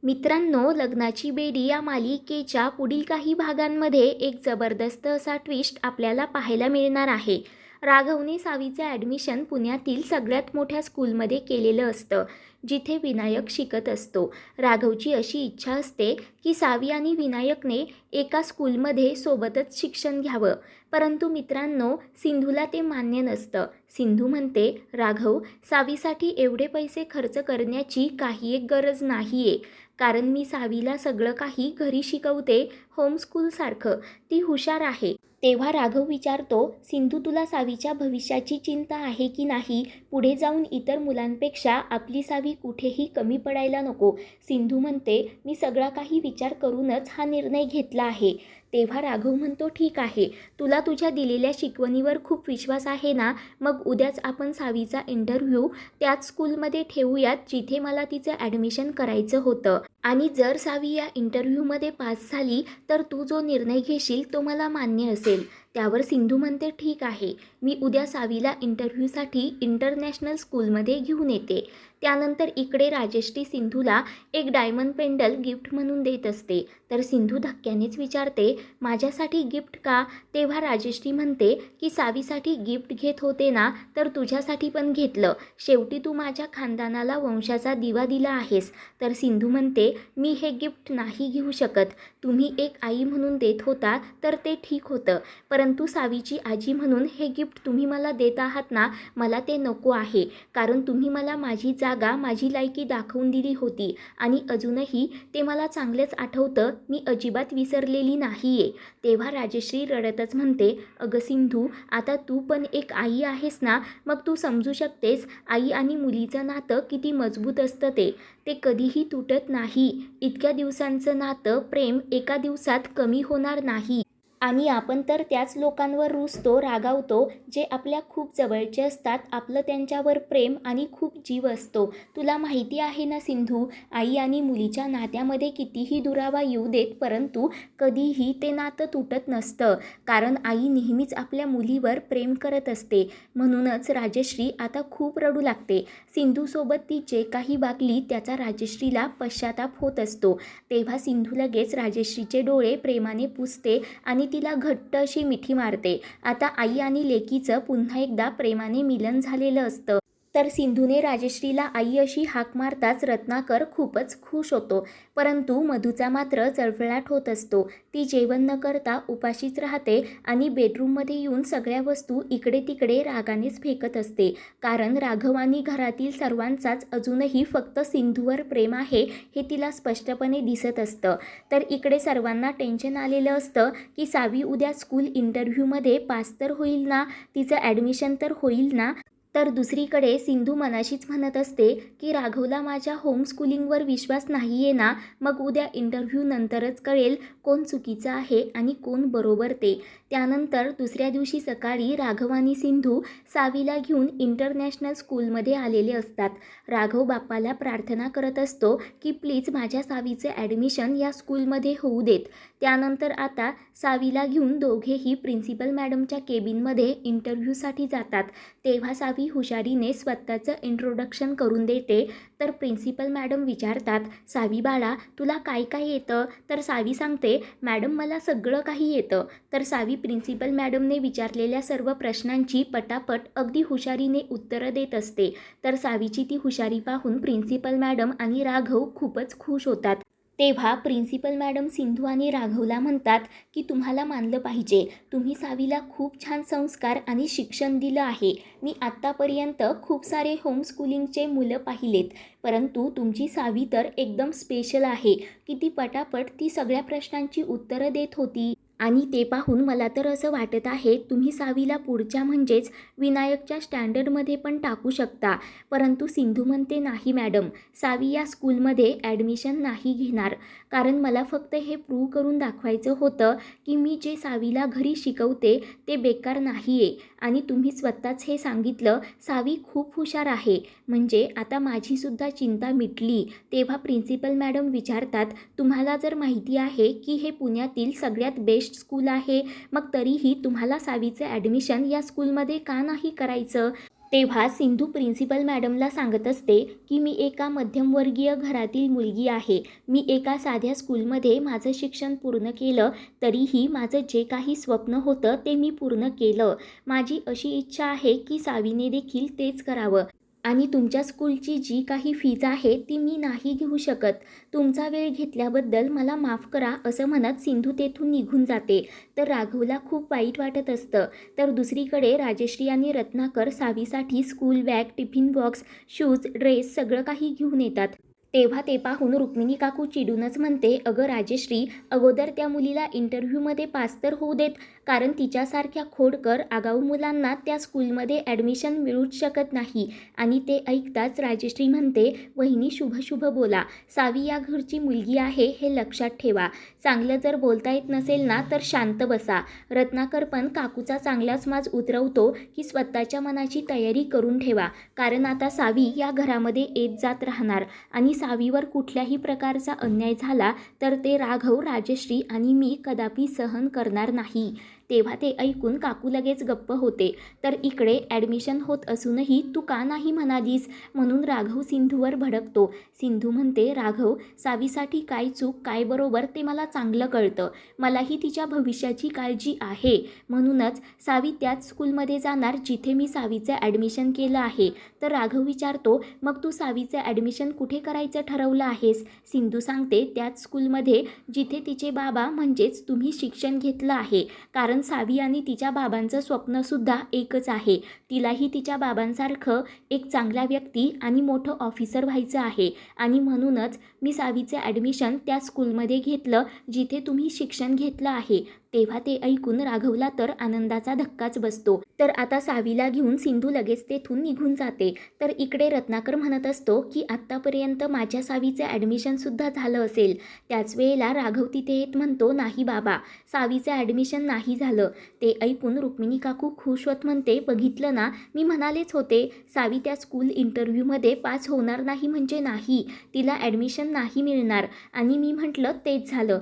मित्रांनो, लग्नाची बेडी या मालिकेच्या पुढील काही भागांमध्ये एक जबरदस्त असा ट्विस्ट आपल्याला पाहायला मिळणार आहे. राघवने सावीचे ॲडमिशन पुण्यातील सगळ्यात मोठ्या स्कूलमध्ये केलेलं असतं, जिथे विनायक शिकत असतो. राघवची अशी इच्छा असते की सावी आणि विनायकने एका स्कूलमध्ये सोबतच शिक्षण घ्यावं. परंतु मित्रांनो, सिंधूला ते मान्य नसतं. सिंधू म्हणते, राघव, सावीसाठी एवढे पैसे खर्च करण्याची काही एक गरज नाही आहे, कारण मी सावीला सगळं काही घरी शिकवते, होमस्कूलसारखं. ती हुशार आहे. तेव्हा राघव विचारतो, सिंधू, तुला सावीच्या भविष्याची चिंता आहे की नाही? पुढे जाऊन इतर मुलांपेक्षा आपली सावी कुठेही कमी पडायला नको. सिंधू म्हणते, मी सगळा काही विचार करूनच हा निर्णय घेतला आहे. तेव्हा राघव म्हणतो, ठीक आहे, तुला तुझ्या दिलेल्या शिकवणीवर खूप विश्वास आहे ना? मग उद्याच आपण सावीचा इंटरव्ह्यू त्याच स्कूलमध्ये ठेवूयात जिथे मला तिचं ॲडमिशन करायचं होतं. आणि जर सावी या इंटरव्ह्यूमध्ये पास झाली तर तू जो निर्णय घेशील तो मला मान्य असेल. त्यावर सिंधू म्हणते, ठीक आहे, मी उद्या सावीला इंटरव्ह्यूसाठी इंटरनॅशनल स्कूलमध्ये घेऊन येते. त्यानंतर इकडे राजश्री सिंधूला एक डायमंड पेंडल गिफ्ट म्हणून देत असते. तर सिंधू धक्क्यानेच विचारते, माझ्यासाठी गिफ्ट का? तेव्हा राजश्री म्हणते की सावीसाठी गिफ्ट घेत होते ना, तर तुझ्यासाठी पण घेतलं. शेवटी तू माझ्या खानदानाला वंशाचा दिवा दिला आहेस. तर सिंधू म्हणते, मी हे गिफ्ट नाही घेऊ शकत. तुम्ही एक आई म्हणून देत होता तर ते ठीक होतं, परंतु सावीची आजी म्हणून हे गिफ्ट तुम्ही मला देत आहात ना, मला ते नको आहे. कारण तुम्ही मला माझी जागा, माझी लायकी दाखवून दिली होती आणि अजूनही ते मला चांगलेच आठवतं. मी अजिबात विसरलेली नाही आहे. तेव्हा राजश्री रडतच म्हणते, अगं सिंधू, आता तू पण एक आई आहेस ना, मग तू समजू शकतेस आई आणि मुलीचं नातं किती मजबूत असतं ते कधीही तुटत नाही. इतक्या दिवसांचं नातं, प्रेम एका दिवसात कमी होणार नाही. आणि आपण तर त्याच लोकांवर रुसतो, रागावतो, जे आपल्या खूप जवळचे असतात. आपलं त्यांच्यावर प्रेम आणि खूप जीव असतो. तुला माहिती आहे ना सिंधू, आई आणि मुलीच्या नात्यामध्ये कितीही दुरावा येऊ देत, परंतु कधीही ते नातं तुटत नसतं. कारण आई नेहमीच आपल्या मुलीवर प्रेम करत असते. म्हणूनच राजश्री आता खूप रडू लागते. सिंधूसोबत ती जे काही वागली त्याचा राजश्रीला पश्चाताप होत असतो. तेव्हा सिंधू लगेच राजश्रीचे डोळे प्रेमाने पुसते आणि तिला घट्ट अशी मिठी मारते. आता आई आणि लेकीचं पुन्हा एकदा प्रेमाने मिलन झालेलं असतं. तर सिंधूने राजश्रीला आई अशी हाक मारताच रत्नाकर खूपच खुश होतो. परंतु मधूचा मात्र जळफळाट होत असतो. ती जेवण न करता उपाशीच राहते आणि बेडरूममध्ये येऊन सगळ्या वस्तू इकडे तिकडे रागानेच फेकत असते. कारण राघव आणि घरातील सर्वांचाच अजूनही फक्त सिंधूवर प्रेम आहे हे तिला स्पष्टपणे दिसत असतं. तर इकडे सर्वांना टेन्शन आलेलं असतं की सावी उद्या स्कूल इंटरव्ह्यूमध्ये पास तर होईल ना, तिचं ॲडमिशन तर होईल ना. तर दुसरीकडे सिंधू मनाशीच म्हणत असते की राघवला माझ्या होमस्कूलिंगवर विश्वास नाही आहे ना, मग उद्या इंटरव्ह्यू नंतरच कळेल कोण चुकीचं आहे आणि कोण बरोबर ते. त्यानंतर दुसऱ्या दिवशी सकाळी राघव आणि सिंधू सावीला घेऊन इंटरनॅशनल स्कूलमध्ये आलेले असतात. राघव बाप्पाला प्रार्थना करत असतो की प्लीज माझ्या सावीचे ॲडमिशन या स्कूलमध्ये होऊ देत. त्यानंतर आता सावीला घेऊन दोघेही प्रिन्सिपल मॅडमच्या केबिनमध्ये इंटरव्ह्यूसाठी जातात. तेव्हा सावी हुशारीने स्वतःचं इंट्रोडक्शन करून देते. तर प्रिन्सिपल मॅडम विचारतात, सावी बाळा, तुला काय काय येतं? तर सावी सांगते, मॅडम, मला सगळं काही येतं. तर सावी प्रिन्सिपल मॅडमने विचारलेल्या सर्व प्रश्नांची पटापट अगदी हुशारीने उत्तरं देत असते. तर सावीची ती हुशारी पाहून प्रिन्सिपल मॅडम आणि राघव खूपच खुश होतात. तेव्हा प्रिन्सिपल मॅडम सिंधू आणि राघवला म्हणतात की तुम्हाला मानलं पाहिजे, तुम्ही सावीला खूप छान संस्कार आणि शिक्षण दिलं आहे. मी आत्तापर्यंत खूप सारे होमस्कूलिंगचे मुलं पाहिलेत, परंतु तुमची सावी तर एकदम स्पेशल आहे. किती पटापट ती सगळ्या प्रश्नांची उत्तरं देत होती. आणि ते पाहून मला तर असं वाटत आहे तुम्ही सावीला पुढच्या म्हणजेच विनायकच्या स्टँडर्डमध्ये पण टाकू शकता. परंतु सिंधू म्हणते, नाही मॅडम, सावी या स्कूलमध्ये ॲडमिशन नाही घेणार. कारण मला फक्त हे प्रूव्ह करून दाखवायचं होतं की मी जे सावीला घरी शिकवते ते बेकार नाही आहे. आणि तुम्ही स्वतःच हे सांगितलं, सावी खूप हुशार आहे, म्हणजे आता माझीसुद्धा चिंता मिटली. तेव्हा प्रिन्सिपल मॅडम विचारतात, तुम्हाला जर माहिती आहे की हे पुण्यातील सगळ्यात बेस्ट स्कूल आहे, मग तरीही तुम्हाला सावीचे ॲडमिशन या स्कूलमध्ये का नाही करायचं? तेव्हा सिंधू प्रिन्सिपल मॅडमला सांगत असते की मी एका मध्यमवर्गीय घरातील मुलगी आहे. मी एका साध्या स्कूलमध्ये माझं शिक्षण पूर्ण केलं, तरीही माझं जे काही स्वप्न होतं ते मी पूर्ण केलं. माझी अशी इच्छा आहे की सावीने देखील तेच करावं. आणि तुमच्या स्कूलची जी काही फीज आहे ती मी नाही घेऊ शकत. तुमचा वेळ घेतल्याबद्दल मला माफ करा, असं म्हणत सिंधू तेथून निघून जाते. तर राघवला खूप वाईट वाटत असतं. तर दुसरीकडे राजश्री आणि रत्नाकर सावीसाठी school bag, tiffin box, shoes, dress सगळं काही घेऊन येतात. तेव्हा ते पाहून रुक्मिणी काकू चिडूनच म्हणते, अगं राजश्री, अगोदर त्या मुलीला इंटरव्ह्यूमध्ये पास तर होऊ देत, कारण तिच्यासारख्या खोडकर आगाऊ मुलांना त्या स्कूलमध्ये ॲडमिशन मिळूच शकत नाही. आणि ते ऐकताच राजश्री म्हणते, वहिनी शुभ शुभ बोला, सावी या घरची मुलगी आहे हे लक्षात ठेवा. चांगलं जर बोलता येत नसेल ना तर शांत बसा. रत्नाकर पण काकूचा चांगलाच माज उतरवतो की स्वतःच्या मनाची तयारी करून ठेवा, कारण आता सावी या घरामध्ये येत जात राहणार आणि सावीवर कुठल्याही प्रकारचा अन्याय झाला तर ते राघव, राजश्री आणि मी कदापि सहन करणार नाही. तेव्हा ते ऐकून काकू लगेच गप्प होते. तर इकडे ॲडमिशन होत असूनही तू का नाही म्हणालीस, म्हणून राघव सिंधूवर भडकतो. सिंधू म्हणते, राघव, सावीसाठी काय चूक काय बरोबर ते मला चांगलं कळतं. मलाही तिच्या भविष्याची काळजी आहे. म्हणूनच सावी त्याच स्कूलमध्ये जाणार जिथे मी सावीचं ॲडमिशन केलं आहे. तर राघव विचारतो, मग तू सावीचं ॲडमिशन कुठे करायचं ठरवलं आहेस? सिंधू सांगते, त्याच स्कूलमध्ये जिथे तिचे बाबा म्हणजेच तुम्ही शिक्षण घेतलं आहे. कारण सावी आणि तिच्या बाबांचं स्वप्नसुद्धा एकच आहे. तिलाही तिच्या बाबांसारखं एक चांगला व्यक्ती आणि मोठं ऑफिसर व्हायचं आहे. आणि म्हणूनच मी सावीचे ॲडमिशन त्या स्कूलमध्ये घेतलं जिथे तुम्ही शिक्षण घेतलं आहे. तेव्हा ते ऐकून राघवला तर आनंदाचा धक्काच बसतो. तर आता सावीला घेऊन सिंधू लगेच तेथून निघून जाते. तर इकडे रत्नाकर म्हणत असतो की आत्तापर्यंत माझ्या सावीचे ॲडमिशनसुद्धा झालं असेल. त्याच वेळेला राघव तिथे येत म्हणतो, नाही बाबा, सावीचं ॲडमिशन नाही झालं. ते ऐकून रुक्मिणी काकू खुश होत म्हणते, बघितलं ना, मी म्हणालेच होते, सावी त्या स्कूल इंटरव्ह्यूमध्ये पास होणार नाही म्हणजे नाही, तिला ॲडमिशन नाही मिळणार. आणि मी म्हटलं तेच झालं.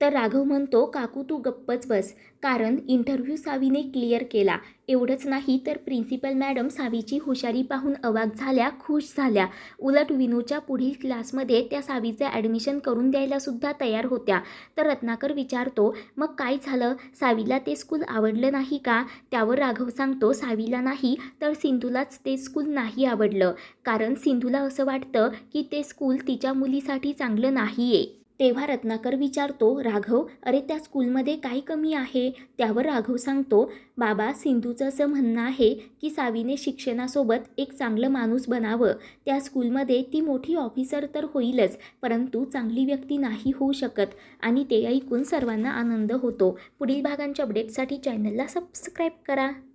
तर राघव म्हणतो, काकू तू गप्पच बस, कारण इंटरव्ह्यू सावीने क्लिअर केला. एवढंच नाही तर प्रिन्सिपल मॅडम सावीची हुशारी पाहून अवाक झाल्या, खुश झाल्या. उलट विनूच्या पुढील क्लासमध्ये त्या सावीचे ॲडमिशन करून द्यायलासुद्धा तयार होत्या. तर रत्नाकर विचारतो, मग काय झालं, सावीला ते स्कूल आवडलं नाही का? त्यावर राघव सांगतो, सावीला नाही तर सिंधूलाच ते स्कूल नाही आवडलं, कारण सिंधूला असं वाटतं की ते स्कूल तिच्या मुलीसाठी चांगलं नाही आहे. तेव्हा रत्नाकर विचारतो, राघव, अरे त्या स्कूलमध्ये काय कमी आहे? त्यावर राघव सांगतो, बाबा, सिंधूचं असं म्हणणं आहे की सावीने शिक्षणासोबत एक चांगलं माणूस बनावं. त्या स्कूलमध्ये ती मोठी ऑफिसर तर होईलच, परंतु चांगली व्यक्ती नाही होऊ शकत. आणि ते ऐकून सर्वांना आनंद होतो. पुढील भागांच्या अपडेटसाठी चॅनलला सबस्क्राईब करा.